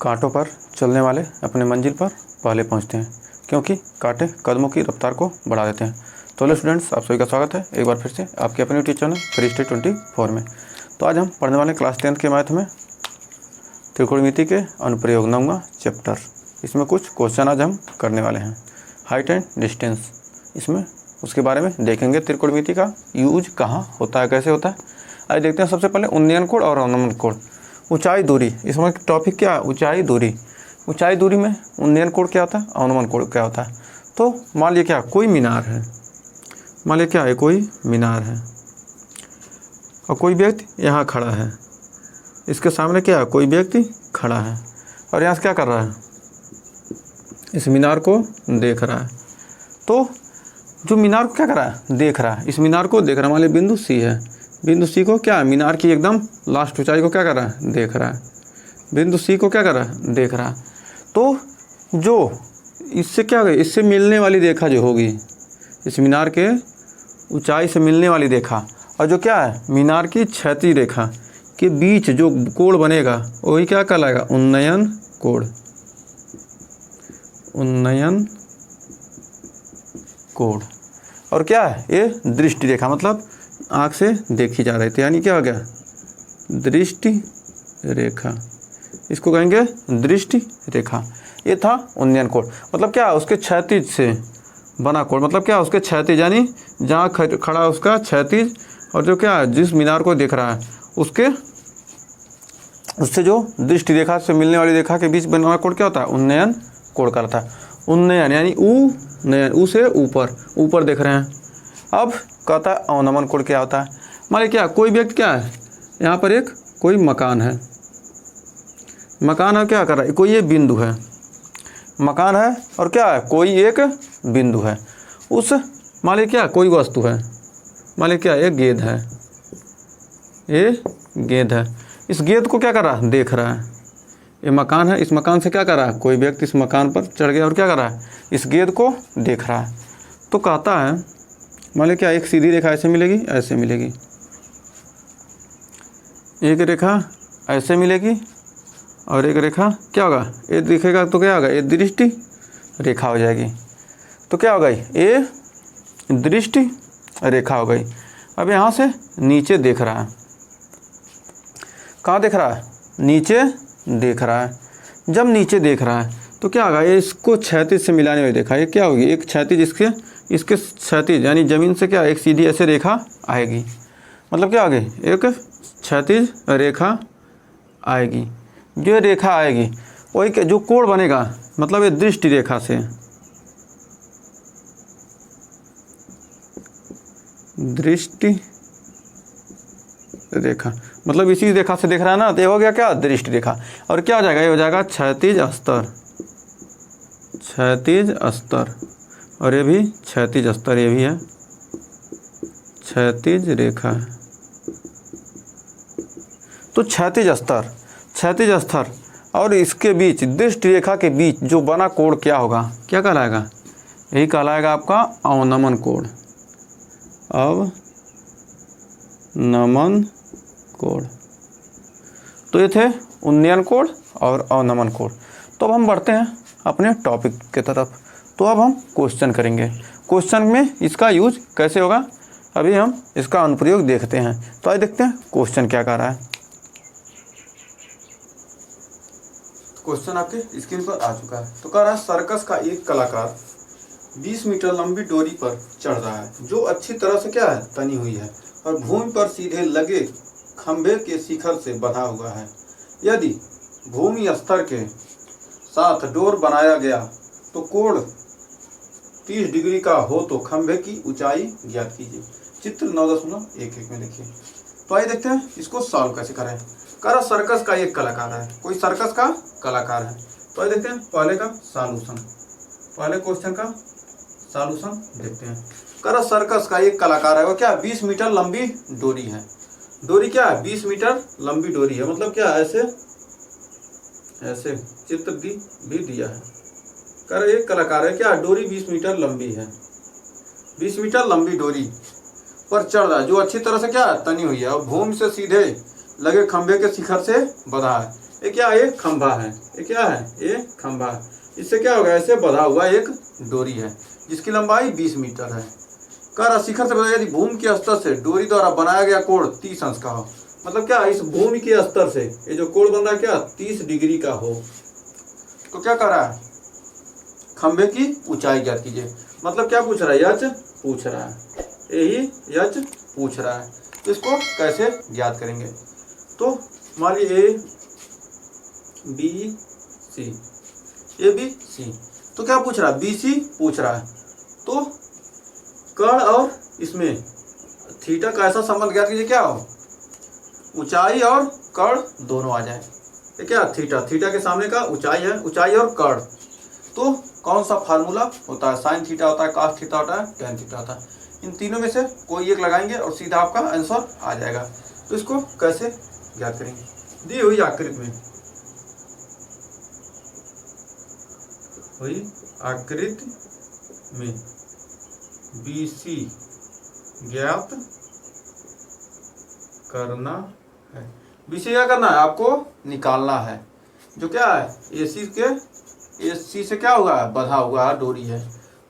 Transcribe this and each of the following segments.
कांटों पर चलने वाले अपने मंजिल पर पहले पहुंचते हैं, क्योंकि कांटे कदमों की रफ्तार को बढ़ा देते हैं। तो हेलो स्टूडेंट्स, आप सभी का स्वागत है एक बार फिर से आपके अपने यूट्यूब चैनल फ्रीस्टाइल 24 में। तो आज हम पढ़ने वाले क्लास 10 के मैथ में त्रिकोणमिति के अनुप्रयोग 9वां चैप्टर। इसमें कुछ क्वेश्चन आज हम करने वाले हैं। हाइट एंड डिस्टेंस, इसमें उसके बारे में देखेंगे। त्रिकोणमिति का यूज कहाँ होता है, कैसे होता है, आइए देखते हैं। सबसे पहले उन्नयन कोण और अवनमन कोण। ऊंचाई दूरी, इसमें टॉपिक क्या है, ऊंचाई दूरी। ऊंचाई दूरी में उन्नयन कोण क्या होता है, अवनमन कोण क्या होता है। तो मान लिया क्या, कोई मीनार है, मान लिया क्या है, कोई मीनार है और कोई व्यक्ति यहाँ खड़ा है। इसके सामने क्या है, कोई व्यक्ति खड़ा है और यहाँ से क्या कर रहा है, इस मीनार को देख रहा है। तो जो मीनार को क्या कर रहा है, देख रहा है, इस मीनार को देख रहा है। मान लिया बिंदु सी है, बिंदु सी को क्या है, मीनार की एकदम लास्ट ऊंचाई को क्या कर रहा है, देख रहा है। बिंदु सी को क्या कर रहा है, देख रहा है। तो जो इससे क्या होगा, इससे मिलने वाली रेखा जो होगी, इस मीनार के ऊंचाई से मिलने वाली रेखा और जो क्या है, मीनार की क्षैतिज रेखा के बीच जो कोण बनेगा वही क्या कहलाएगा, उन्नयन कोण। उन्नयन कोण। और क्या है, ये दृष्टि रेखा, मतलब आँख से देखी जा रही थी, यानी क्या हो गया, दृष्टि रेखा। इसको कहेंगे दृष्टि रेखा। ये था उन्नयन कोण, मतलब क्या, उसके क्षैतिज से बना कोण, मतलब क्या, उसके क्षैतिज, यानी जहाँ खड़ा उसका क्षैतिज और जो क्या, जिस मीनार को देख रहा है उसके, उससे जो दृष्टि रेखा से मिलने वाली रेखा के बीच बनने वाला कोण क्या होता है, उन्नयन कोण कहलाता है। उन्नयन यानी नयन, ऊ से ऊपर, ऊपर देख रहे हैं। अब कहता है अवनमन कोण क्या होता है। मान लीजिए क्या, कोई व्यक्ति क्या है, यहाँ पर एक कोई मकान है, मकान है, क्या कर रहा है, कोई ये बिंदु है, मकान है और क्या है, कोई एक बिंदु है। उस मान लीजिए क्या, कोई वस्तु है, मान लीजिए क्या, एक गेंद है, ये गेंद है। इस गेंद को क्या कर रहा है, देख रहा है। ये मकान है, इस मकान से क्या कर रहा है, कोई व्यक्ति इस मकान पर चढ़ गया और क्या कर रहा है, इस गेंद को देख रहा है। तो कहता है, मान लीजिए क्या, एक सीधी रेखा ऐसे मिलेगी, ऐसे मिलेगी, एक रेखा ऐसे मिलेगी और एक रेखा क्या होगा, ये दिखेगा तो क्या होगा, ये दृष्टि रेखा हो जाएगी। तो क्या हो गई, ये दृष्टि रेखा हो गई। अब यहाँ से नीचे देख रहा है, कहाँ देख रहा है, नीचे देख रहा है। जब नीचे देख रहा है तो क्या होगा, ये इसको क्षैतिज से मिलाने वाली रेखा, ये क्या होगी, एक क्षैतिज इसके क्षैतिज, यानी जमीन से क्या, एक सीधी ऐसे रेखा आएगी, मतलब क्या होगी, एक क्षैतिज रेखा आएगी। जो रेखा आएगी वही क्या, जो कोण बनेगा, मतलब ये दृष्टि रेखा से, दृष्टि रेखा, मतलब इसी रेखा से देख रहा है ना, तो ये हो गया क्या, दृष्टि रेखा। और क्या हो जाएगा, ये हो जाएगा क्षैतिज स्तर, क्षैतिज स्तर। और ये भी क्षैतिज स्तर, ये भी है क्षैतिज रेखा। तो क्षैतिज स्तर, क्षैतिज स्तर और इसके बीच, दृष्टि रेखा के बीच जो बना कोण क्या होगा, क्या कहलाएगा, यही कहलाएगा आपका अवनमन कोण। अवनमन कोण। तो ये थे उन्नयन कोण और अवनमन कोण। तो अब हम बढ़ते हैं अपने टॉपिक के तरफ। तो अब हम क्वेश्चन करेंगे। क्वेश्चन में इसका यूज कैसे होगा, अभी हम इसका अनुप्रयोग देखते हैं। तो आइए देखते हैं क्वेश्चन क्या कह रहा है। क्वेश्चन आपके स्क्रीन पर आ चुका है। तो कह रहा है, सर्कस का एक कलाकार 20 मीटर लंबी डोरी पर चढ़ रहा है, जो अच्छी तरह से क्या है, तनी हुई है और भूमि पर सीधे लगे खंभे के शिखर से बंधा हुआ है। यदि भूमि स्तर के साथ डोर बनाया गया तो कोण 30 डिग्री का हो तो खंभे की ऊंचाई ज्ञात कीजिए। चित्र 9.11 में देखिए। तो आइए देखते हैं इसको सॉल्व कैसे करें। करा सर्कस का एक कलाकार है, कोई सर्कस का कलाकार है। तो आइए देखते हैं पहले का सॉल्यूशन, पहले क्वेश्चन का सॉल्यूशन देखते हैं। करा सर्कस का एक कलाकार है, वो क्या, 20 मीटर लंबी डोरी है। डोरी क्या है, 20 मीटर लंबी डोरी है, मतलब क्या, ऐसे ऐसे चित्र भी दिया है। कर एक कलाकार है, क्या, डोरी 20 मीटर लंबी है, 20 मीटर लंबी डोरी पर चढ़ रहा है, जो अच्छी तरह से क्या, तनी हुई है और भूमि से सीधे लगे खंभे के शिखर से बंधा है। ये क्या है, एक खंभा है। ये क्या है, ये खंभा है। इससे क्या होगा, ऐसे बंधा हुआ एक डोरी है जिसकी लंबाई 20 मीटर है। कह रहा शिखर से बताया यदि भूमि के स्तर से डोरी द्वारा बनाया गया कोण 30 अंश का हो। मतलब क्या, इस भूमि के स्तर से ये जो कोण बन रहा है क्या 30 डिग्री का हो। तो क्या कर रहा है, खंभे की ऊंचाई ज्ञात कीजिए। मतलब क्या पूछ रहा है, यच पूछ रहा है, यही यच पूछ रहा है। तो इसको कैसे ज्ञात करेंगे, तो मान लीजिए ए बी सी, तो क्या पूछ रहा है, बी सी पूछ रहा है। तो कर्ण और इसमें थीटा का ऐसा संबंध ज्ञात कीजिए क्या हो, ऊंचाई और कर्ण दोनों आ जाए। ये क्या, थीटा, थीटा के सामने का ऊंचाई है, ऊंचाई और कर्ण। तो कौन सा फार्मूला होता है, साइन थीटा होता है, कॉस थीटा होता है, टेन थीटा होता है। इन तीनों में से कोई एक लगाएंगे और सीधा आपका आंसर आ जाएगा। तो इसको कैसे ज्ञात करेंगे, दी हुई आकृति में, हुई आकृति में BC ज्ञात करना है। BC क्या करना है, आपको निकालना है। जो क्या है, AC से क्या हुआ है, बंधा हुआ है, डोरी है।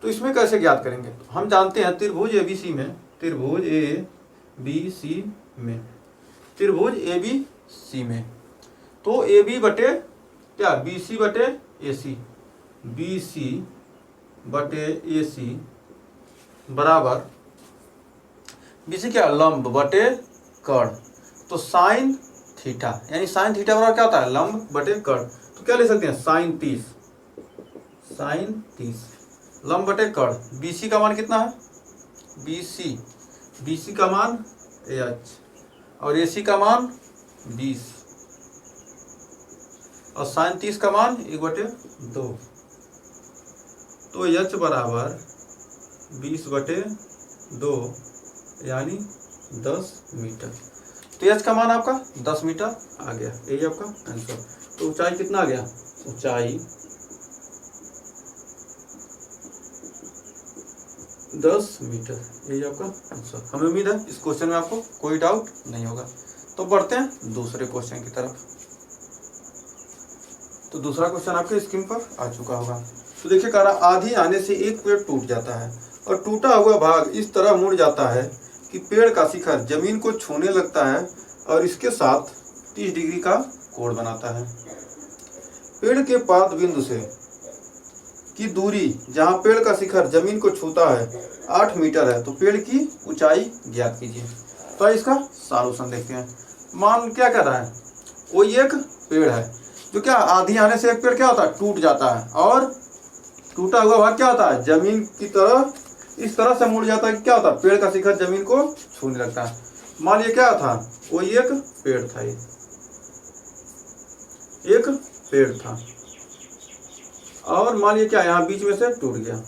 तो इसमें कैसे ज्ञात करेंगे, हम जानते हैं त्रिभुज ABC में, त्रिभुज ABC में, त्रिभुज ABC में, तो AB बटे क्या, BC बटे AC, BC बटे AC बराबर BC क्या, लंब बटे कर्ण। तो साइन थीटा, यानी साइन थीटा बराबर क्या होता है, लंब बटे कर्ण। तो क्या ले सकते हैं, साइन 30 लंब बटे कर्ण। BC का मान कितना है, BC का मान H और AC का मान 20 और साइन 30 का मान 1/2। तो H बराबर 20/2 यानी 10 मीटर। तो H का मान आपका 10 मीटर आ गया, यही आपका आंसर। तो ऊंचाई कितना आ गया, ऊंचाई 10 मीटर, यही आपका आंसर। हमें उम्मीद है इस क्वेश्चन में आपको कोई डाउट नहीं होगा। तो बढ़ते हैं दूसरे क्वेश्चन की तरफ। तो दूसरा क्वेश्चन आपके स्क्रीन पर आ चुका होगा। तो देखिए कह रहा आंधी आने से एक पेड़ टूट जाता है और टूटा हुआ भाग इस तरह मुड़ जाता है कि पेड़ का शिखर जमीन को छूने लगता है और इसके साथ 30 डिग्री का कोण बनाता है। पेड़ के पाद बिंदु से की दूरी जहां पेड़ का शिखर जमीन को छूता है 8 मीटर है। तो पेड़ की ऊंचाई ज्ञात कीजिए। तो इसका सॉल्यूशन देखते हैं। मान क्या कर रहा है, कोई एक पेड़ है जो क्या आंधी आने से एक पेड़ क्या होता है, टूट जाता है और टूटा हुआ भाग क्या होता है, जमीन की तरह इस तरह से मुड़ जाता है कि क्या होता है, पेड़ का शिखर जमीन को छूने लगता है। मान लिया क्या था, कोई एक पेड़ था, एक पेड़ था और मान लिया क्या यहाँ बीच में से टूट गया,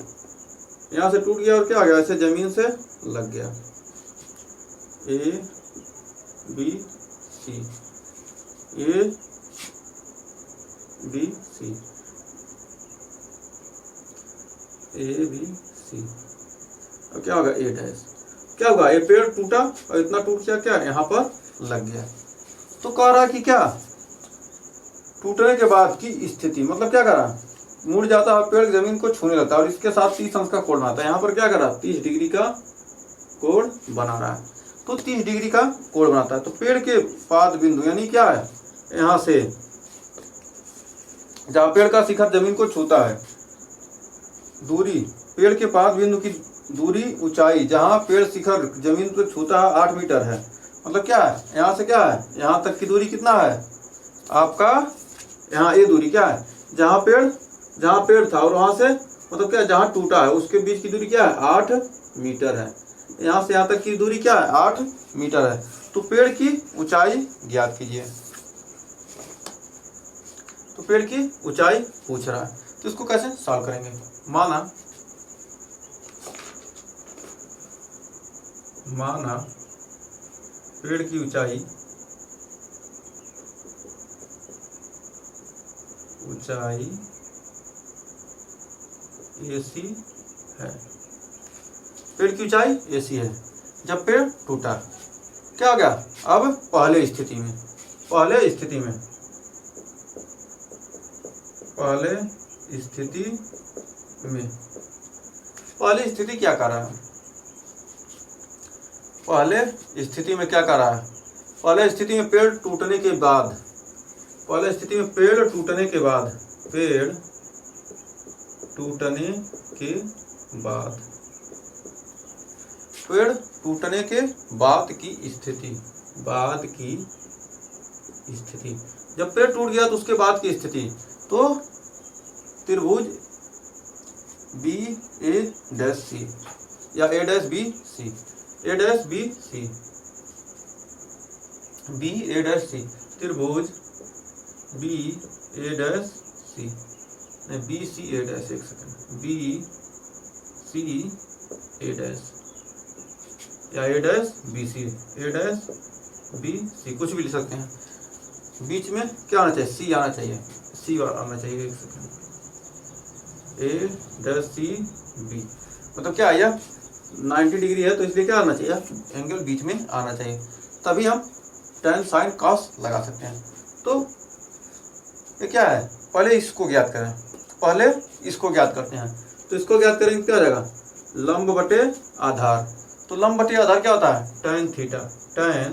यहाँ से टूट गया और क्या आ गया, ऐसे जमीन से लग गया। A B C अब क्या होगा, A डैश। क्या होगा, ये पेड़ टूटा और इतना टूट गया, क्या यहाँ पर लग गया। तो कह रहा कि क्या टूटने के बाद की स्थिति, मतलब क्या कर रहा, मुड़ जाता है पेड़ जमीन को छूने लगता है और इसके साथ 30 अंश का कोण बनाता है। यहाँ पर क्या कर रहा, 30 डिग्री का कोण बना रहा है। तो 30 डिग्री का कोण बनाता है। तो पेड़ के पाद बिंदु यानी क्या है, यहाँ से जहाँ पेड़ का शिखर जमीन को छूता है, दूरी पेड़ के पाद बिंदु की दूरी ऊंचाई जहाँ पेड़ शिखर जमीन को छूता है 8 मीटर है। मतलब क्या है, यहाँ से क्या है, यहाँ तक की दूरी कितना है आपका, यहाँ ये दूरी क्या है, जहाँ पेड़ था और वहाँ से मतलब क्या जहाँ टूटा है उसके बीच की दूरी क्या है, 8 मीटर है। यहाँ से यहाँ तक की दूरी क्या है, 8 मीटर है। तो पेड़ की ऊंचाई ज्ञात कीजिए। तो पेड़ की ऊंचाई पूछ रहा है, तो इसको कैसे सॉल्व करेंगे। माना पेड़ की ऊंचाई AC है, पेड़ की ऊंचाई AC है। जब पेड़ टूटा क्या हो गया, अब पहले स्थिति में पहले स्थिति क्या कर रहा है? पहले स्थिति में क्या कर रहा है? पहले स्थिति में पेड़ टूटने के बाद, पेड़ टूटने के बाद की स्थिति, जब पेड़ टूट गया तो उसके बाद की स्थिति, तो त्रिभुज BAC या ABC, त्रिभुज BAC नहीं BCA, एक सेकंड, BCA या ABC, कुछ भी लिख सकते हैं। बीच में क्या आना चाहिए? C आना चाहिए, एक सेकंड, ACB, मतलब क्या आया? 90 डिग्री है तो इसलिए क्या आना चाहिए? एंगल बीच में आना चाहिए, तभी हम tan sin cos लगा सकते हैं। तो ये क्या है? पहले इसको ज्ञात करते हैं। तो इसको ज्ञात करेंगे क्या हो जाएगा? लंब बटे आधार। तो लंब बटे आधार क्या होता है? tan थीटा, tan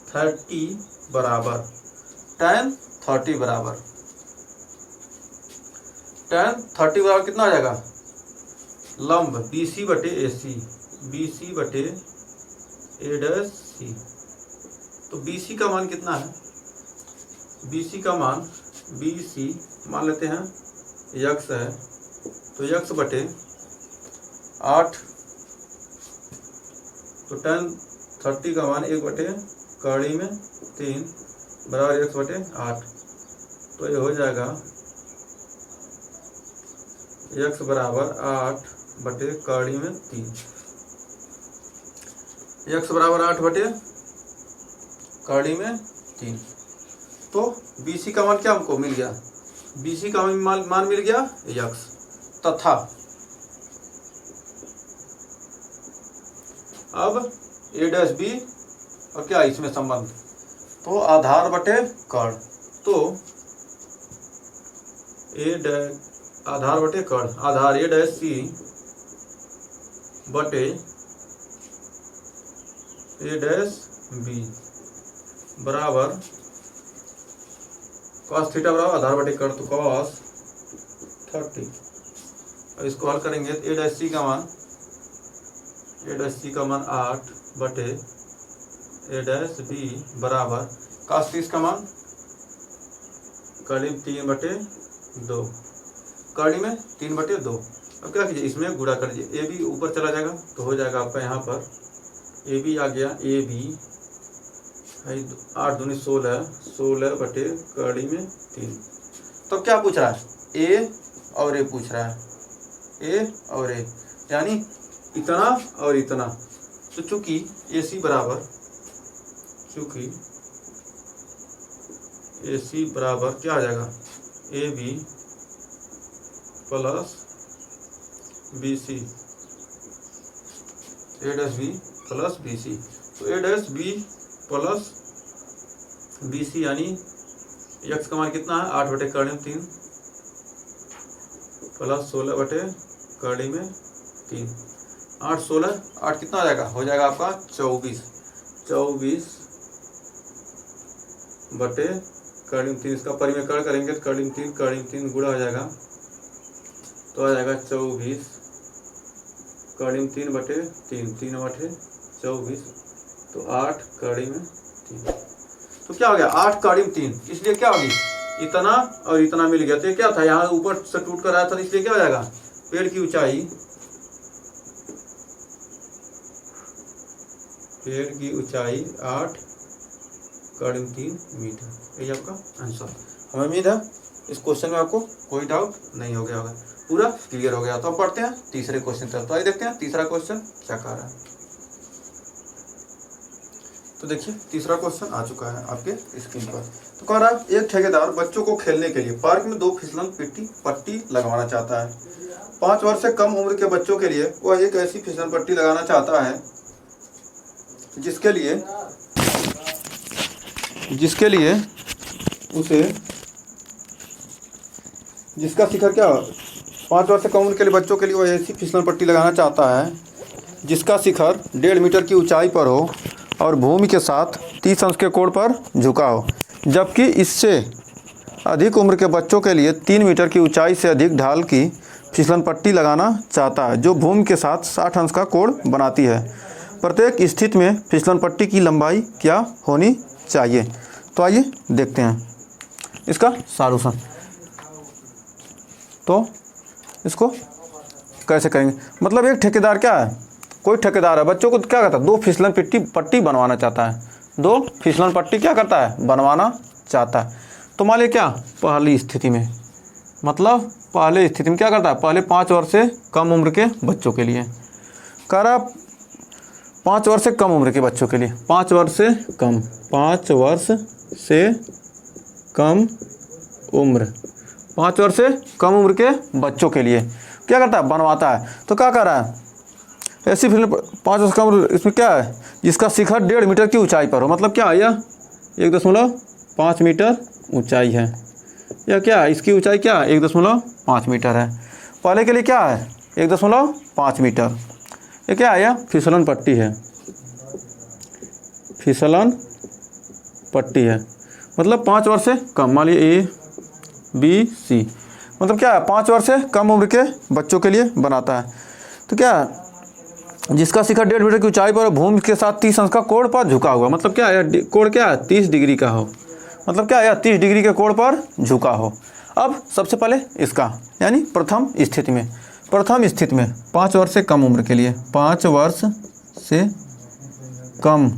30 बराबर कितना आ जाएगा? लंब BC बटे AC, तो BC का मान कितना है? BC का मान मान लेते हैं x है, तो x बटे 8, तो tan 30 का मान 1 बटे कड़ी में 3 बराबर x बटे 8, तो ये हो जाएगा x बराबर 8 बटे कड़ी में 3, x बराबर 8 बटे कड़ी में 3। तो BC का मान क्या हमको मिल गया? BC का मान मिल गया x, तथा अब A'B और क्या इसमें संबंध, तो आधार बटे कर्ण, तो आधार बटे कर्ण, आधार A'C बटे A'B बराबर cos थीटा बराबर आधार बटे कर्ण, तो cos 30। अब इसको हल करेंगे तो A'C का मान 8 बटे A'B बराबर cos 30 का मान करीब 3 बटे 2, कड़ी में 3 बटे 2। अब क्या कीजिए? इसमें गुणा कर दीजिए, AB ऊपर चला जाएगा तो हो जाएगा आपका यहाँ पर AB आ गया, AB 8 दूनी 16 बटे कड़ी में 3। तो क्या पूछ रहा है? A और A पूछ रहा है, A और A, यानी इतना और इतना। तो चूंकि AC बराबर क्या आ जाएगा? AB plus BC, A'B plus BC, तो A'B प्लस BC यानी x का मान कितना है? 8 बटे कड़ी में 3 प्लस 16 बटे कड़ी में 3, 8 16 8 कितना आ जाएगा? हो जाएगा आपका 24 बटे कड़ी में 3। इसका परिमेय करेंगे तो कड़ी में 3 गुणा हो जाएगा, तो आ जाएगा 24 कड़ी में 3 बटे 3 बटे 24, तो 8 कड़ी में 3। तो क्या हो गया? 8 कड़ी में 3, इसलिए क्या होगी? इतना और इतना मिल गया। तो ये क्या था? यहाँ ऊपर से टूट कर आया था, इसलिए क्या हो जाएगा? पेड़ की ऊंचाई 8 कड़ी में 3 मीटर। यही आपका आंसर। हमें उम्मीद है इस क्वेश्चन में आपको कोई डाउट नहीं हो गया होगा, पूरा क्लियर हो गया। तो अब पढ़ते हैं तीसरे क्वेश्चन तरफ। तो आइए देखते हैं तीसरा क्वेश्चन क्या कह रहा है। तो देखिए तीसरा क्वेश्चन आ चुका है आपके स्क्रीन पर। तो कह रहा है एक ठेकेदार बच्चों को खेलने के लिए पार्क में 2 फिसलन पट्टी लगवाना चाहता है। 5 वर्ष से कम उम्र के बच्चों के लिए वह एक ऐसी फिसलन पट्टी लगाना चाहता है जिसके लिए उसे जिसका शिखर क्या 5 वर्ष से कम उम्र के लिए बच्चों के लिए वो ऐसी फिसलन पट्टी लगाना चाहता है जिसका शिखर 1.5 मीटर की ऊंचाई पर हो और भूमि के साथ 30 अंश के कोण पर झुका हो, जबकि इससे अधिक उम्र के बच्चों के लिए 3 मीटर की ऊंचाई से अधिक ढाल की फिसलन पट्टी लगाना चाहता है जो भूमि के साथ 60 अंश का कोण बनाती है। प्रत्येक स्थिति में फिसलन पट्टी की लंबाई क्या होनी चाहिए। तो आइए देखते हैं इसका सॉल्यूशन। तो इसको कैसे करेंगे, मतलब एक ठेकेदार क्या है, कोई ठेकेदार है बच्चों को क्या करता है 2 फिसलन पट्टी बनवाना चाहता है, 2 फिसलन पट्टी क्या करता है बनवाना चाहता है। तो मान लीजिए क्या पहली स्थिति में, मतलब पहले स्थिति में क्या करता है, पहले 5 वर्ष से कम उम्र के बच्चों के लिए कह रहा 5 वर्ष से कम उम्र के बच्चों के लिए 5 वर्ष से कम 5 वर्ष से कम उम्र 5 वर्ष से कम उम्र के बच्चों के लिए क्या करता है बनवाता है। तो क्या कर रहा है ऐसी फिल्म 5 वर्ष कम उम्र, इसमें क्या है जिसका शिखर 1.5 मीटर की ऊंचाई पर हो, मतलब क्या है यह 1.5 मीटर ऊंचाई है, या क्या है इसकी ऊंचाई क्या 1.5 मीटर है। पहले के लिए क्या है 1.5 मीटर, ये क्या है यह फिसलन पट्टी है, फिसलन पट्टी है, मतलब 5 वर्ष से कम, मान लीजिए ABC, मतलब क्या है 5 वर्ष से कम उम्र के बच्चों के लिए बनाता है। तो क्या है जिसका शिखर 1.5 मीटर की ऊंचाई पर भूमि के साथ 30 अंश का कोण पर झुका हुआ, मतलब क्या है कोण क्या है 30 डिग्री का हो, मतलब क्या है 30 डिग्री के कोण पर झुका हो। अब सबसे पहले इसका यानी प्रथम स्थिति में 5 वर्ष से कम उम्र के लिए 5 वर्ष से कम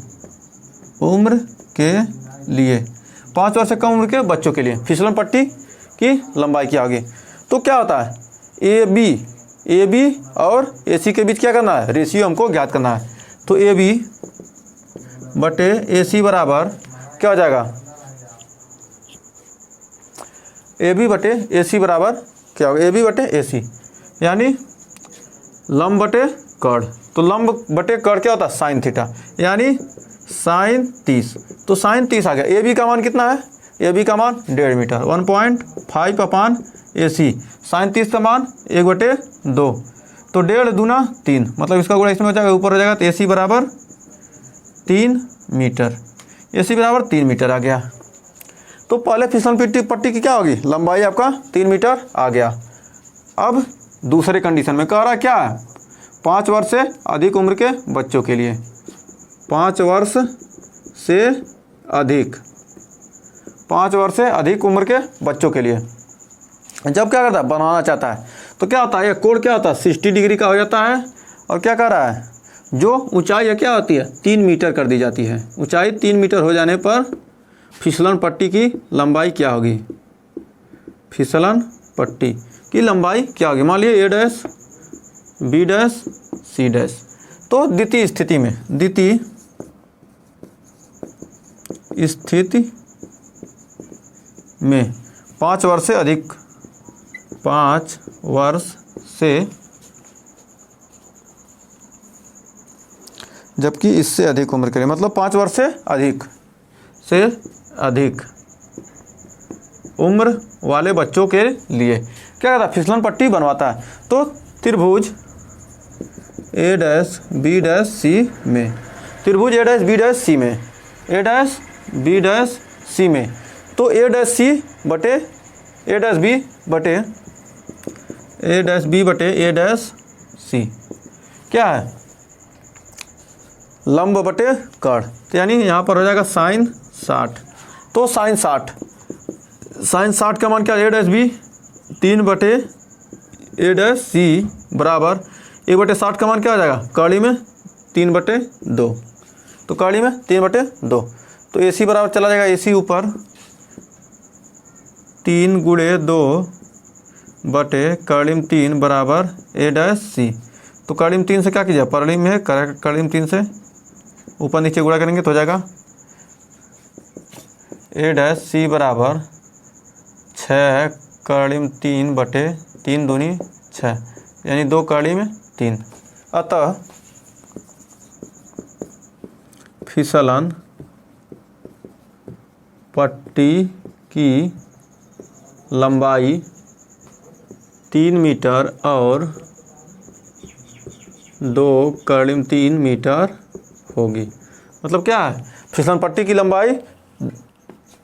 उम्र के लिए 5 वर्ष से कम उम्र के बच्चों के लिए फिसलन पट्टी की लंबाई क्या होगी। तो क्या होता है AB और AC के बीच क्या करना है रेशियो हमको ज्ञात करना है। तो AB बटे AC बराबर क्या हो जाएगा, AB बटे AC बराबर क्या होगा AB बटे AC, यानी लंब बटे कर्ण। तो लंब बटे कर्ण क्या होता है साइन थीटा, यानी साइन 30। तो साइन 30 आ गया। AB का मान कितना है, AB का मान 1.5 मीटर 1.5 अपान AC, साइन 30 का मान 1/2, तो 1.5 दूना 3, मतलब इसका गुणा इसमें हो जाएगा ऊपर हो जाएगा। तो AC बराबर 3 मीटर, AC बराबर 3 मीटर आ गया। तो पहले फिसलन पट्टी की क्या होगी लंबाई आपका 3 मीटर आ गया। अब दूसरे कंडीशन में कह रहा क्या है 5 वर्ष से अधिक उम्र के बच्चों के लिए 5 वर्ष से अधिक 5 वर्ष से अधिक उम्र के बच्चों के लिए जब क्या करता है बनाना चाहता है, तो क्या होता है ये कोण क्या होता है 60 डिग्री का हो जाता है। और क्या कर रहा है जो ऊंचाई है क्या होती है 3 मीटर कर दी जाती है। ऊंचाई 3 मीटर हो जाने पर फिसलन पट्टी की लंबाई क्या होगी, फिसलन पट्टी की लंबाई क्या होगी, मान लीजिए A dash B dash C dash. तो द्वितीय स्थिति में 5 वर्ष से अधिक 5 वर्ष से, जबकि इससे अधिक उम्र के लिए, मतलब 5 वर्ष से अधिक उम्र वाले बच्चों के लिए क्या करता है फिसलन पट्टी बनवाता है। तो त्रिभुज A dash B dash C में, त्रिभुज A dash B dash C में, A dash B dash C में, तो A डैश C बटे A डैश B बटे A डैश B बटे A डैश C क्या है लंब बटे कर्ण। तो यानी यहाँ पर हो जाएगा साइन 60। तो साइन 60 का मान क्या A डैश B 3 बटे A डैश C बराबर 1/60 का मान क्या हो जाएगा कड़ी में 3/2, तो कड़ी में 3/2। तो AC बराबर चला जाएगा AC ऊपर 3 गुणे 2 बटे कड़ी में 3 बराबर A डैश C। तो कड़ी में 3 से क्या कीजिए परली में है, कड़ी में 3 से ऊपर नीचे गुणा करेंगे तो हो जाएगा A डैश C बराबर 6 कड़ी में 3 बटे 3 दूनी 6, यानी 2 कड़ी में 3। अतः फिसलन पट्टी की लंबाई 3 मीटर और 2 कर्लिम 3 मीटर होगी। मतलब क्या है, फिसलन पट्टी की लंबाई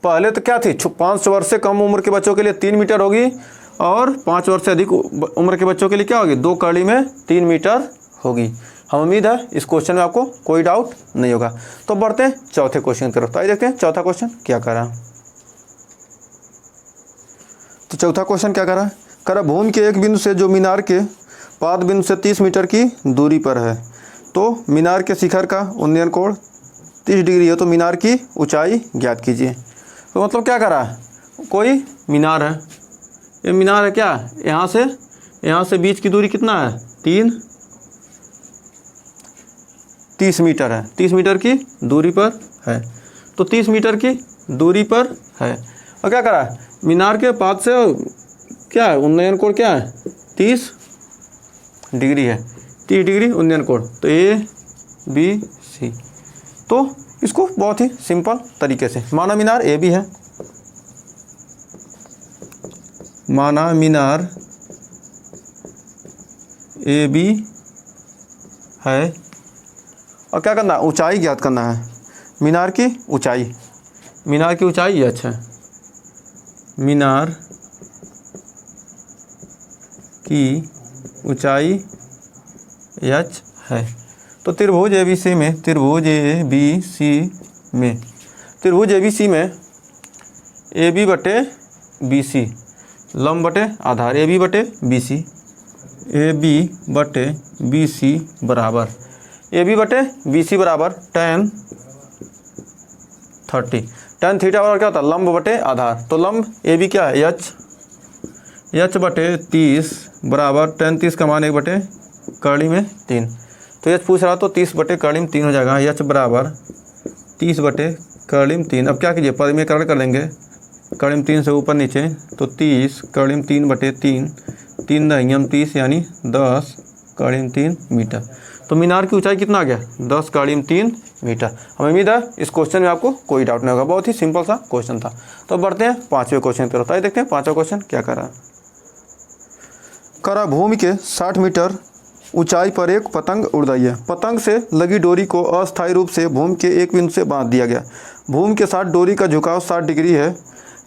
पहले तो क्या थी, 5 वर्ष से कम उम्र के बच्चों के लिए 3 मीटर होगी और 5 वर्ष से अधिक उम्र के बच्चों के लिए क्या होगी, 2 कड़ी में 3 मीटर होगी। हम उम्मीद है इस क्वेश्चन में आपको कोई डाउट नहीं होगा। तो बढ़ते हैं चौथे क्वेश्चन की तरफ। तो आइए देखते हैं चौथा क्वेश्चन क्या कर रहा है। तो चौथा क्वेश्चन क्या कर रहा है, करा भूमि के एक बिंदु से जो मीनार के पाद बिंदु से 30 मीटर की दूरी पर है, तो मीनार के शिखर का उन्नयन कोण 30 डिग्री है, तो मीनार की ऊंचाई ज्ञात कीजिए। तो मतलब क्या करा है, कोई मीनार है, ये मीनार है क्या, यहाँ से बीच की दूरी कितना है, 30 मीटर है, 30 मीटर की दूरी पर है। तो 30 मीटर की दूरी पर है और क्या करा है, मीनार के पाद से क्या है, उन्नयन कोण क्या है, 30 डिग्री है, 30 डिग्री उन्नयन कोण। तो ABC। तो इसको बहुत ही सिंपल तरीके से, माना मीनार AB है, माना मीनार AB है और क्या करना है, ऊंचाई ज्ञात करना है, मीनार की ऊंचाई, मीनार की ऊंचाई h है, मीनार की ऊंचाई h है। तो त्रिभुज ABC में, त्रिभुज ABC में AB बटे BC, लंब बटे आधार, AB बटे BC बराबर, AB बटे BC बराबर tan 30, tan थीटा बराबर क्या होता है, लंब बटे आधार। तो लंब AB क्या है, h बटे 30 बराबर tan 30 का मान 1 बटे कड़ी में 3। तो h पूछ रहा तो 30 बटे कड़ी में 3 हो जाएगा, h बराबर 30 बटे कड़ी में 3। अब क्या कीजिए, परिमेयकरण कर लेंगे, कड़ी में 3 से ऊपर नीचे, तो 30 कड़ी में 3 बटे 3, 3 दहियम 30 यानी 10 कड़ी में 3 मीटर। तो मीनार की ऊंचाई कितना आ गया, 10 कड़ी में 3 मीटर। हमें उम्मीद है इस क्वेश्चन में आपको कोई डाउट नहीं होगा, बहुत ही सिंपल सा क्वेश्चन था। तो बढ़ते हैं पाँचवें क्वेश्चन की तरफ। आइए देखते हैं पाँचवा क्वेश्चन क्या कर रहा है। करा भूमि के 60 मीटर ऊंचाई पर एक पतंग उड़ रही है, पतंग से लगी डोरी को अस्थायी रूप से भूमि के एक बिंदु से बांध दिया गया। भूमि के साथ डोरी का झुकाव 60 डिग्री है,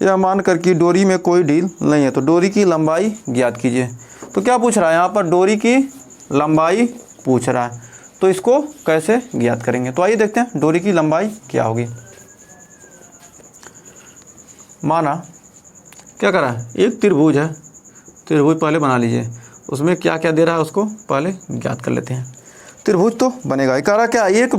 यह मानकर कि डोरी में कोई ढील नहीं है, तो डोरी की लंबाई ज्ञात कीजिए। तो क्या पूछ रहा है यहाँ पर, डोरी की लंबाई पूछ रहा है, तो इसको कैसे ज्ञात करेंगे। तो आइए देखते हैं डोरी की लंबाई क्या होगी। माना क्या करा है, एक त्रिभुज है, त्रिभुज पहले बना लीजिए, उसमें क्या क्या दे रहा है उसको पहले ज्ञात कर लेते हैं। त्रिभुज तो बनेगा, कह रहा क्या, एक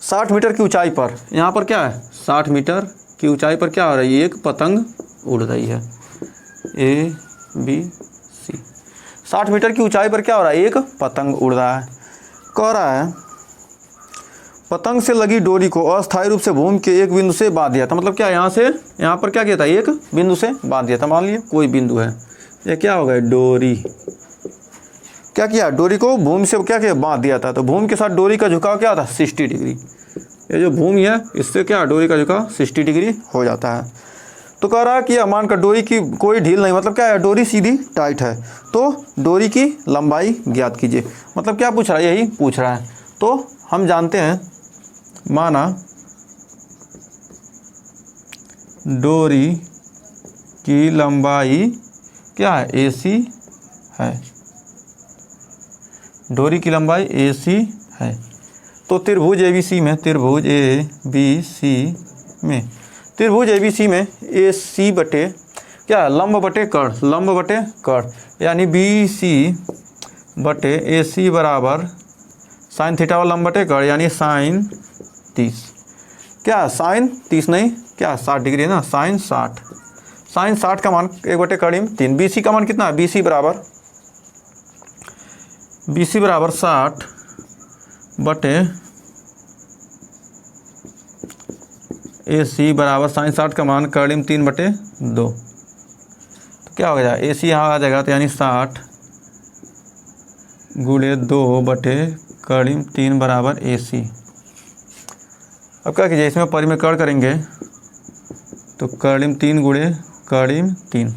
60 मीटर की ऊंचाई पर, यहाँ पर क्या है 60 मीटर की ऊंचाई पर क्या हो रही है, एक पतंग उड़ रही है, ABC। 60 मीटर की ऊंचाई पर क्या हो रहा है, एक पतंग उड़ रहा है। कह रहा है पतंग से लगी डोरी को अस्थायी रूप से भूमि के एक बिंदु से बांध दिया था। मतलब क्या, यहाँ से यहाँ पर क्या किया था, एक बिंदु से बांध दिया था। मान लीजिए कोई बिंदु है, ये क्या हो गया, डोरी, क्या किया, डोरी को भूमि से क्या किया, बांध दिया था। तो भूमि के साथ डोरी का झुकाव क्या था, 60 डिग्री। ये जो भूमि है इससे क्या, डोरी का झुकाव 60 डिग्री हो जाता है। तो कह रहा है कि मान कर डोरी की कोई ढील नहीं, मतलब क्या है, डोरी सीधी टाइट है, तो डोरी की लंबाई ज्ञात कीजिए। मतलब क्या पूछ रहा है, यही पूछ रहा है। तो हम जानते हैं, माना डोरी की लंबाई क्या है, AC है, डोरी की लंबाई AC है। तो त्रिभुज ABC में, त्रिभुज ABC में AC बटे क्या, लंब बटे कर्ण, लंब बटे कर्ण, यानी BC बटे AC बराबर साइन थीटा वाला लंब बटे कर्ण, यानी साइन 30। क्या साइन 30 नहीं, क्या 60 डिग्री है ना, साइन 60, साइन 60 का मान 1 बटे कड़ी में 3। BC का मान कितना है, BC बराबर 60 बटे AC बराबर साइन 60 का मान कड़ी में 3 बटे 2। तो क्या हो जाएगा, AC यहाँ आ जाएगा, तो यानी 60 गुणे 2 बटे कड़ी में 3 बराबर AC। अब क्या कीजिए, इसमें परिमेयकरण करेंगे, तो कड़ी में 3 गुणे कड़ी में 3,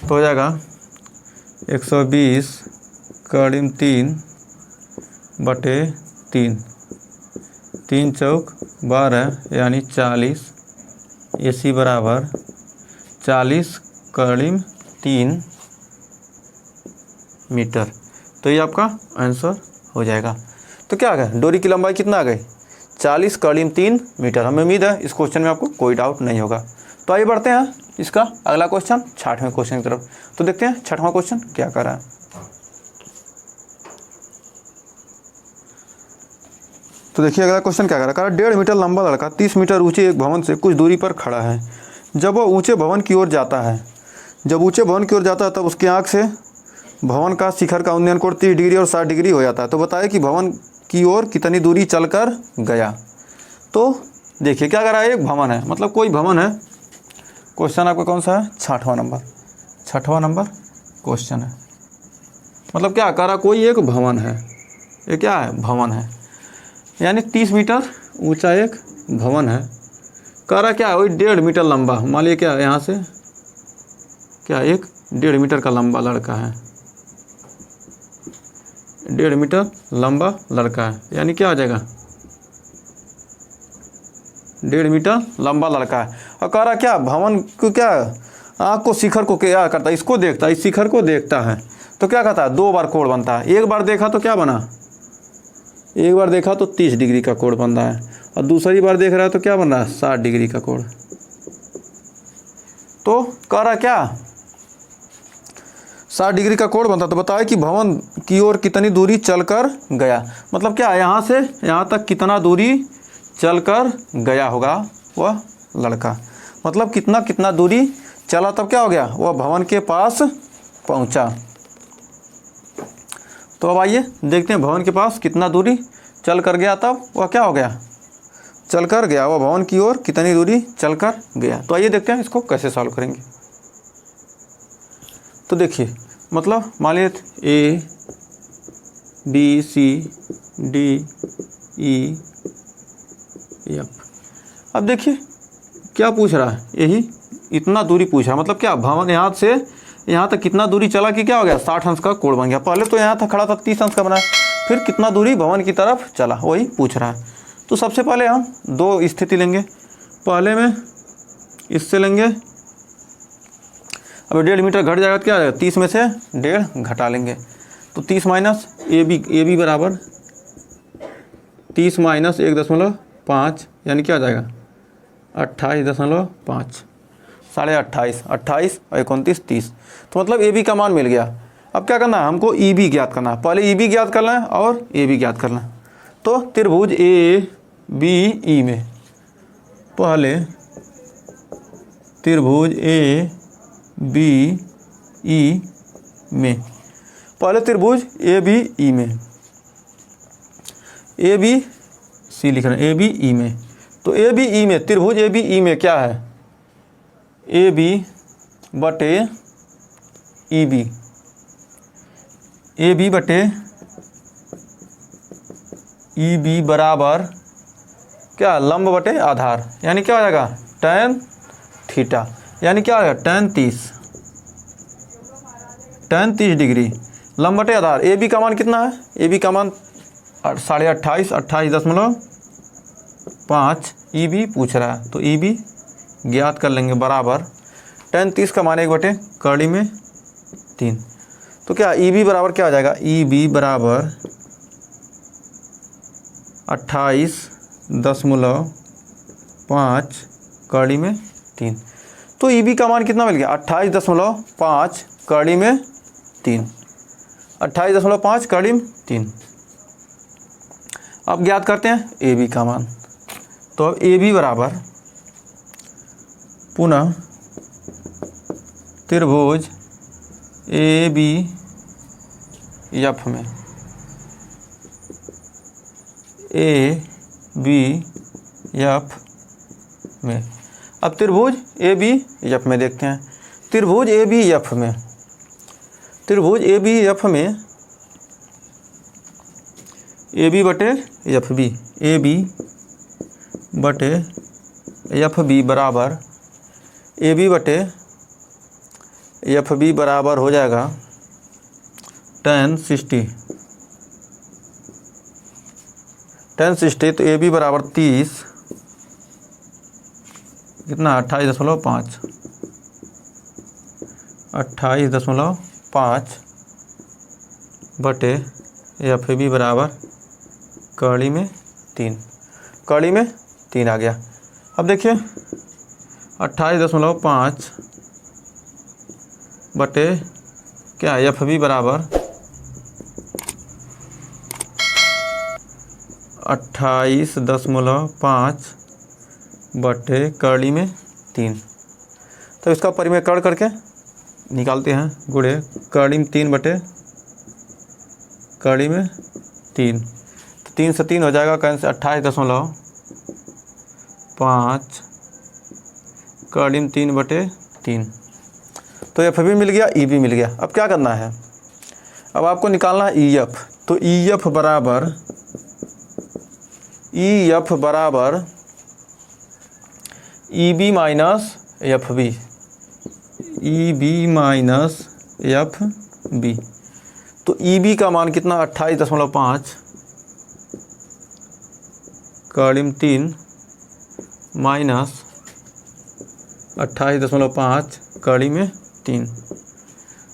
तो हो जाएगा 120 करीब 3/3, 3 चौक 12 यानी 40 AC बराबर 40 करीब 3 मीटर। तो ये आपका आंसर हो जाएगा। तो क्या आ गया, डोरी की लंबाई कितना आ गई, 40 करीब 3 मीटर। हमें उम्मीद है इस क्वेश्चन में आपको कोई डाउट नहीं होगा। तो आइए बढ़ते हैं इसका अगला क्वेश्चन, 6वें क्वेश्चन की तरफ। तो देखते हैं 6वां क्वेश्चन क्या कर रहा है। तो देखिए अगला क्वेश्चन क्या कर रहा है। 1.5 मीटर लंबा लड़का 30 मीटर ऊंचे एक भवन से कुछ दूरी पर खड़ा है। जब वह ऊंचे भवन की ओर जाता है तब उसकी आंख से भवन का शिखर का उन्नयन कोण 30 डिग्री और 60 डिग्री हो जाता है। तो बताए कि भवन की ओर कितनी दूरी चलकर गया। तो देखिए क्या कर रहा है, एक भवन है, मतलब कोई भवन है। क्वेश्चन आपका कौन सा है, 6वां नंबर क्वेश्चन है। मतलब क्या कर रहा, कोई एक भवन है, ये क्या है, भवन है, यानी 30 मीटर ऊंचा एक भवन है। कह रहा क्या है, वही 1.5 मीटर लंबा। मान लीजिए क्या यहाँ से क्या एक 1.5 मीटर का लंबा लड़का है, 1.5 मीटर लंबा लड़का है, यानी क्या आ जाएगा, 1.5 मीटर लंबा लड़का है। और कह रहा क्या, भवन को क्या आँख को शिखर को क्या करता है, इसको देखता है, इस शिखर को देखता है। तो क्या कहता है, 2 बार कोण बनता है। एक बार देखा तो क्या बना, एक बार देखा तो 30 डिग्री का कोण बन रहा है, और दूसरी बार देख रहा है तो क्या बन रहा है, 60 डिग्री का कोण। तो कह रहा क्या, 60 डिग्री का कोण बनता। तो बताया कि भवन की ओर कितनी दूरी चलकर गया। मतलब क्या, यहाँ से यहाँ तक कितना दूरी चलकर गया होगा वह लड़का। मतलब कितना दूरी चला, तब क्या हो गया, वह भवन के पास पहुँचा। तो अब आइए देखते हैं भवन के पास कितना दूरी चल कर गया, तब वह क्या हो गया, चल कर गया, वह भवन की ओर कितनी दूरी चल कर गया। तो आइए देखते हैं इसको कैसे सॉल्व करेंगे। तो देखिए मतलब मान लीजिए A B C D E F। अब देखिए क्या पूछ रहा है, यही इतना दूरी पूछ रहा है। मतलब क्या, भवन यहाँ से यहाँ तक कितना दूरी चला कि क्या हो गया, 60 अंश का कोण बन गया। पहले तो यहाँ था खड़ा था 30 अंश का बना, फिर कितना दूरी भवन की तरफ चला, वही पूछ रहा है। तो सबसे पहले हम 2 स्थिति लेंगे। पहले में इससे लेंगे, अब 1.5 मीटर घट जाएगा तो क्या आ जाएगा, 30 में से 1.5 घटा लेंगे। तो 30 माइनस ए बी बराबर 30 माइनस 1.5 यानी क्या आ जाएगा 28.5, 28.5, 28 और 29, 30। तो मतलब ए बी का मान मिल गया। अब क्या करना है, हमको ई बी ज्ञात करना है। पहले ई बी ज्ञात करना है और ए बी ज्ञात करना है। तो त्रिभुज ए बी ई में, पहले त्रिभुज ए बी ई में, पहले त्रिभुज ए बी ई में, ए बी सी लिख रहे हैं, ए बी ई में। तो ए बी ई में, त्रिभुज ए बी ई में क्या है, ए बी बटे ई बी, ए बी बटे ई बी बराबर क्या, लंब बटे आधार, यानी क्या हो जाएगा tan थीटा, यानी क्या हो जाएगा tan 30 डिग्री, लंब बटे आधार। ए बी का मान कितना है, ए बी का मान 28.5, 28.5 ई बी पूछ रहा है। तो ई बी ज्ञात कर लेंगे बराबर tan 30 का मान 1/3। तो क्या ई बी बराबर क्या हो जाएगा, ई बी बराबर 28.5 तो ई बी का मान कितना मिल गया, 28.5 कड़ी में 3, 28.5 कड़ी में 3। अब ज्ञात करते हैं ए बी का मान। तो अब ए बी बराबर पुनः त्रिभुज ए बी एफ में, ए बी एफ में। अब त्रिभुज ए बी एफ में देखते हैं। त्रिभुज ए बी एफ में, त्रिभुज ए बी एफ में ए बी बटे एफ बी, ए बी बटे एफ बी बराबर ए बी बटे एफ बी बराबर हो जाएगा tan 60, तो ए बी बराबर 30, कितना 28.5, 28.5 बटे एफ बी बराबर कड़ी में 3, कड़ी में 3 आ गया। अब देखिए 28.5 बटे क्या एफ बी बराबर 28.5 बटे कड़ी में 3। तो इसका परिमेय करके निकालते हैं, गुणे कड़ी में 3 बटे कड़ी में 3, तो 3 से 3 हो जाएगा, कैंसिल 28.5 कड़ी में 3 बटे 3। तो एफ बी मिल गया, ई बी मिल गया। अब क्या करना है, अब आपको निकालना है ई एफ। तो ई एफ बराबर E B minus F B, E B minus F B. तो ई बी का मान कितना 28.5 कड़ी में 3 माइनस 28.5 कड़ी में 3,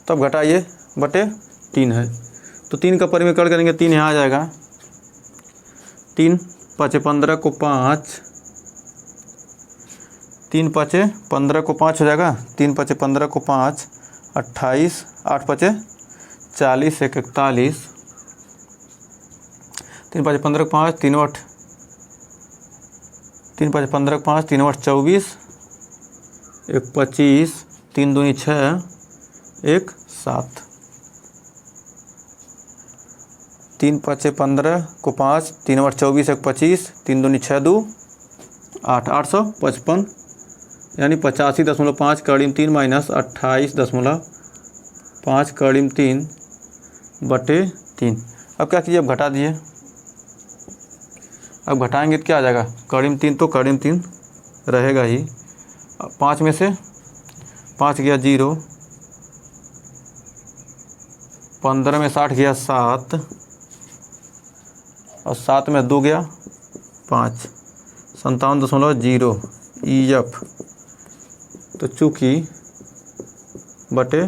तब घटाइए बटे 3 है, तो 3 का परिमेय करेंगे, 3 यहाँ आ जाएगा, 3 5 15 को 5, 3 5 15 को 5 हो जाएगा, 3 5 15 को 5 28, 8 5 40 1 41, 3 5 15 को 5 3 8, 3 5 15 को 5 3 8 24, 1 25, 3 दूनी 6, 1 7, 3 5 15 को 5 3 8 24 1 25, 3 दूनी 6 2 8, 855 यानी 85.5 कड़ी में 3 माइनस 28.5 कड़ी में 3 बटे 3। अब क्या कीजिए, अब घटा दिए, अब घटाएंगे तो क्या आ जाएगा, कड़ी में 3 तो कड़ी में 3 रहेगा ही। 5 में से 5 गया 0, 15 में 60 गया 7, और 7 में 2 गया 5, 57.0 ई एफ। तो चूँकि बटे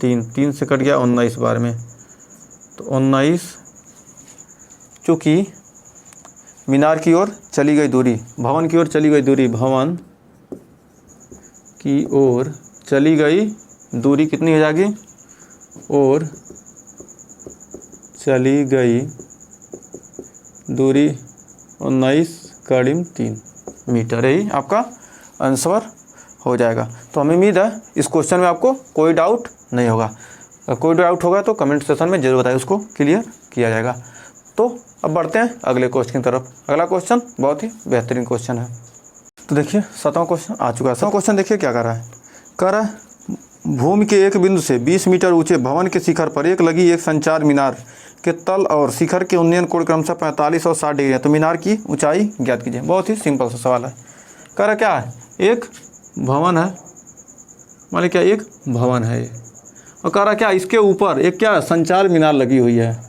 3 से कट गया 19 बार में, तो 19, चूँकि मीनार की ओर चली गई दूरी, भवन की ओर चली गई दूरी, भवन की ओर चली गई दूरी कितनी हो जाएगी, और चली गई दूरी 19 कड़ी में 3 मीटर, यही आपका आंसर हो जाएगा। तो हमें उम्मीद है इस क्वेश्चन में आपको कोई डाउट नहीं होगा। अगर कोई डाउट होगा तो कमेंट सेक्शन में जरूर बताइए, उसको क्लियर किया जाएगा। तो अब बढ़ते हैं अगले क्वेश्चन की तरफ। अगला क्वेश्चन बहुत ही बेहतरीन क्वेश्चन है। तो देखिए 7वां क्वेश्चन आ चुका है। 7वां क्वेश्चन देखिए क्या कर रहा है, भूमि के एक बिंदु से 20 मीटर ऊंचे भवन के शिखर पर लगी एक संचार मीनार के तल और शिखर के उन्नयन कोण क्रमशः 45 और 60 डिग्री है, तो मीनार की ऊंचाई ज्ञात कीजिए। बहुत ही सिंपल सा सवाल है। कह रहा क्या है, एक भवन है, मान लीजिए क्या एक भवन है, और कह रहा क्या इसके ऊपर एक क्या संचार मीनार लगी हुई है।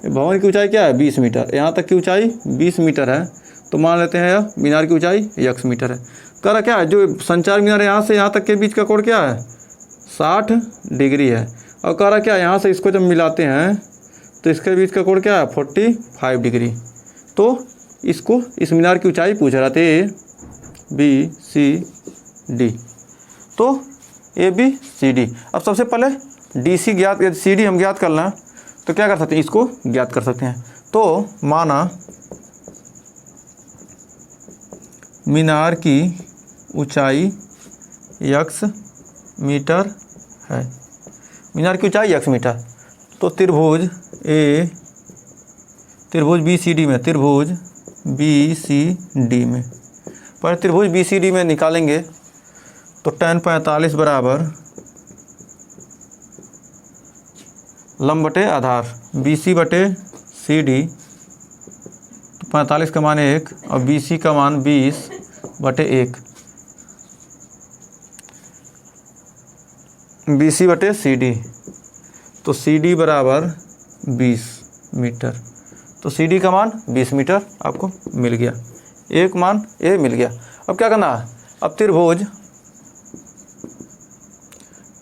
भवन की ऊंचाई क्या है 20 मीटर, यहाँ तक की ऊंचाई 20 मीटर है, तो मान लेते हैं यह मीनार की ऊंचाई x मीटर है। कह रहा क्या है जो संचार मीनार है यहाँ से यहाँ तक के बीच का कोण क्या है 60 डिग्री है, और कह रहा क्या यहाँ से इसको जब मिलाते हैं तो इसके बीच का कोण क्या है 45 डिग्री। तो इसको इस मीनार की ऊंचाई पूछ रहा था ABCD, तो ABCD। अब सबसे पहले DC ज्ञात, CD हम ज्ञात करना है तो क्या कर सकते हैं, इसको ज्ञात कर सकते हैं। तो माना मीनार की ऊंचाई x मीटर है, मीनार की ऊंचाई x मीटर, तो त्रिभुज BCD में, त्रिभुज BCD में, पर त्रिभुज BCD में निकालेंगे तो tan 45 बराबर लंब बटे आधार BC बटे CD, तो 45 का मान 1 और BC का मान 20 बटे 1, BC बटे CD, तो CD बराबर 20 मीटर। तो CD का मान 20 मीटर आपको मिल गया, एक मान ए मिल गया। अब क्या करना है, अब त्रिभुज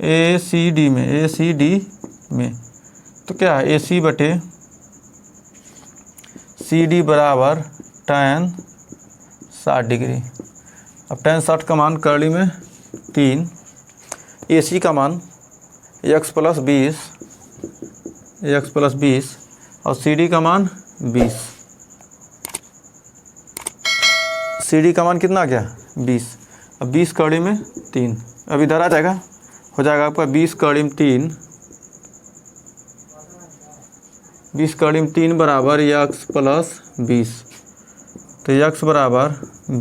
ACD में तो क्या है, AC बटे CD बराबर tan 60 डिग्री। अब tan 60 का मान करली में 3, AC का मान x प्लस 20 और CD का मान 20। CD का मान कितना आ गया 20। अब 20 कड़ी में 3, अब इधर आ जाएगा, हो जाएगा आपका 20 कड़ी में 3, 20 कड़ी में 3 बराबर x प्लस 20। तो x बराबर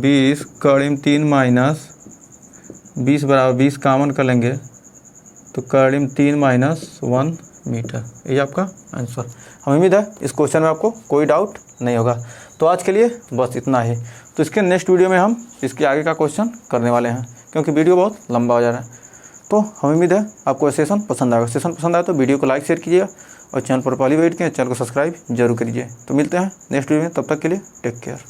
20 कड़ी में 3 माइनस 20 बराबर 20 कॉमन कर लेंगे तो कड़ी में 3 माइनस 1 मीटर। ये आपका आंसर। हमें उम्मीद है इस क्वेश्चन में आपको कोई डाउट नहीं होगा। तो आज के लिए बस इतना ही। तो इसके नेक्स्ट वीडियो में हम इसके आगे का क्वेश्चन करने वाले हैं, क्योंकि वीडियो बहुत लंबा हो जा रहा है। तो हमें उम्मीद है आपको सेशन पसंद आएगा। सेशन पसंद आए तो वीडियो को लाइक शेयर कीजिएगा और चैनल पर पहली बार किए चैनल को सब्सक्राइब जरूर करिए। तो मिलते हैं नेक्स्ट वीडियो में, तब तक के लिए टेक केयर।